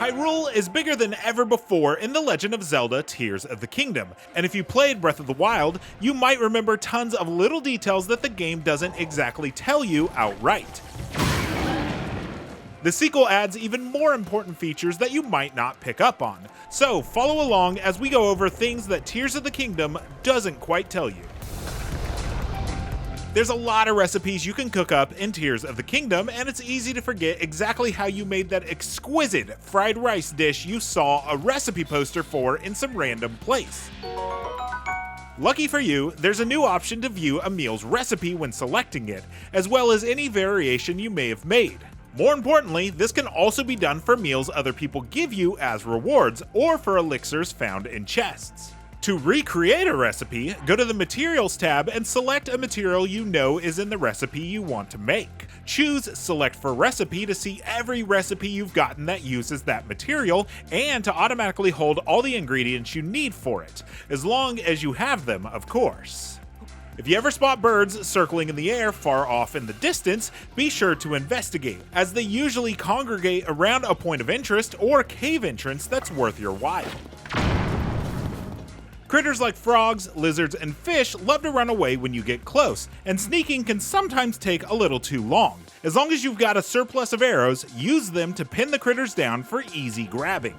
Hyrule is bigger than ever before in The Legend of Zelda Tears of the Kingdom, and if you played Breath of the Wild, you might remember tons of little details that the game doesn't exactly tell you outright. The sequel adds even more important features that you might not pick up on, so follow along as we go over things that Tears of the Kingdom doesn't quite tell you. There's a lot of recipes you can cook up in Tears of the Kingdom, and it's easy to forget exactly how you made that exquisite fried rice dish you saw a recipe poster for in some random place. Lucky for you, there's a new option to view a meal's recipe when selecting it, as well as any variation you may have made. More importantly, this can also be done for meals other people give you as rewards, or for elixirs found in chests. To recreate a recipe, go to the Materials tab and select a material you know is in the recipe you want to make. Choose Select for Recipe to see every recipe you've gotten that uses that material, and to automatically hold all the ingredients you need for it, as long as you have them, of course. If you ever spot birds circling in the air far off in the distance, be sure to investigate, as they usually congregate around a point of interest or cave entrance that's worth your while. Critters like frogs, lizards, and fish love to run away when you get close, and sneaking can sometimes take a little too long. As long as you've got a surplus of arrows, use them to pin the critters down for easy grabbing.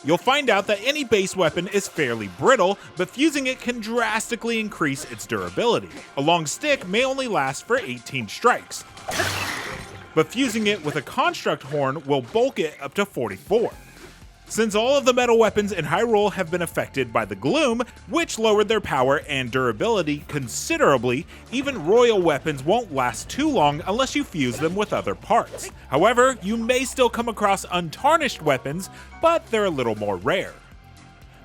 You'll find out that any base weapon is fairly brittle, but fusing it can drastically increase its durability. A long stick may only last for 18 strikes, but fusing it with a construct horn will bulk it up to 44. Since all of the metal weapons in Hyrule have been affected by the gloom, which lowered their power and durability considerably, even royal weapons won't last too long unless you fuse them with other parts. However, you may still come across untarnished weapons, but they're a little more rare.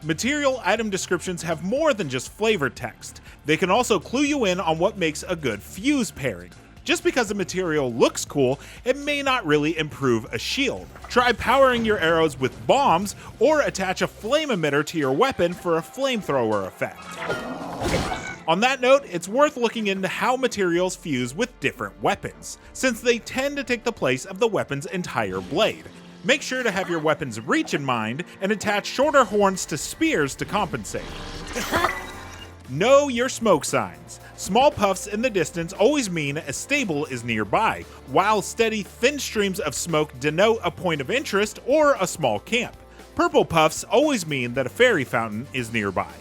Material item descriptions have more than just flavor text. They can also clue you in on what makes a good fuse pairing. Just because a material looks cool, it may not really improve a shield. Try powering your arrows with bombs, or attach a flame emitter to your weapon for a flamethrower effect. On that note, it's worth looking into how materials fuse with different weapons, since they tend to take the place of the weapon's entire blade. Make sure to have your weapon's reach in mind, and attach shorter horns to spears to compensate. Know your smoke signs. Small puffs in the distance always mean a stable is nearby, while steady, thin streams of smoke denote a point of interest or a small camp. Purple puffs always mean that a fairy fountain is nearby.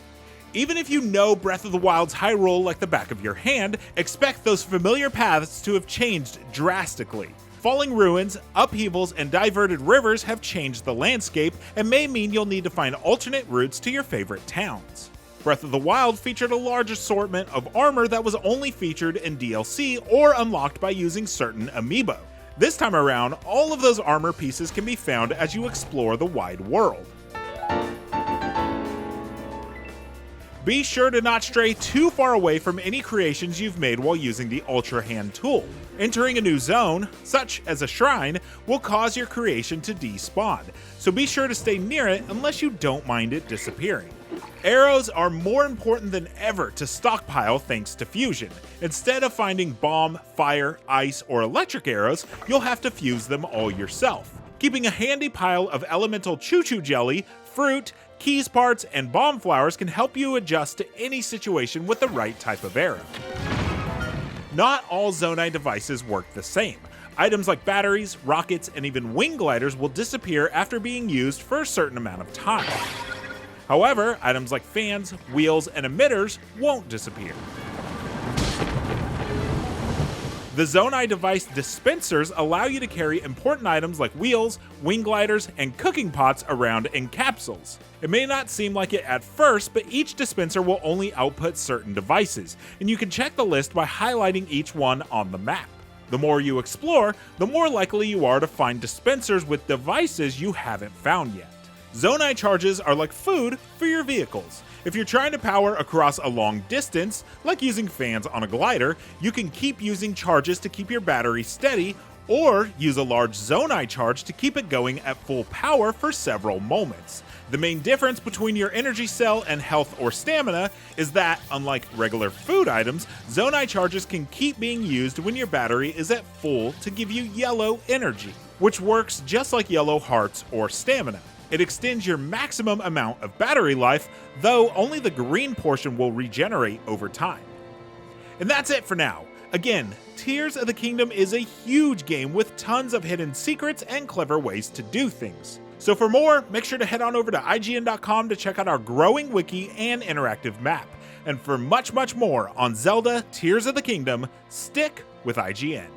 Even if you know Breath of the Wild's Hyrule like the back of your hand, expect those familiar paths to have changed drastically. Falling ruins, upheavals, and diverted rivers have changed the landscape and may mean you'll need to find alternate routes to your favorite towns. Breath of the Wild featured a large assortment of armor that was only featured in DLC or unlocked by using certain amiibo. This time around, all of those armor pieces can be found as you explore the wide world. Be sure to not stray too far away from any creations you've made while using the Ultra Hand tool. Entering a new zone, such as a shrine, will cause your creation to despawn, so be sure to stay near it unless you don't mind it disappearing. Arrows are more important than ever to stockpile thanks to fusion. Instead of finding bomb, fire, ice, or electric arrows, you'll have to fuse them all yourself. Keeping a handy pile of elemental choo-choo jelly, fruit, keys parts, and bomb flowers can help you adjust to any situation with the right type of arrow. Not all Zonai devices work the same. Items like batteries, rockets, and even wing gliders will disappear after being used for a certain amount of time. However, items like fans, wheels, and emitters won't disappear. The Zonai device dispensers allow you to carry important items like wheels, wing gliders, and cooking pots around in capsules. It may not seem like it at first, but each dispenser will only output certain devices, and you can check the list by highlighting each one on the map. The more you explore, the more likely you are to find dispensers with devices you haven't found yet. Zonai charges are like food for your vehicles. If you're trying to power across a long distance, like using fans on a glider, you can keep using charges to keep your battery steady, or use a large Zonai charge to keep it going at full power for several moments. The main difference between your energy cell and health or stamina is that, unlike regular food items, Zonai charges can keep being used when your battery is at full to give you yellow energy. which works just like yellow hearts or stamina. It extends your maximum amount of battery life, though only the green portion will regenerate over time. And that's it for now. Again, Tears of the Kingdom is a huge game with tons of hidden secrets and clever ways to do things. So for more, make sure to head on over to IGN.com to check out our growing wiki and interactive map. And for much more on Zelda Tears of the Kingdom, stick with IGN.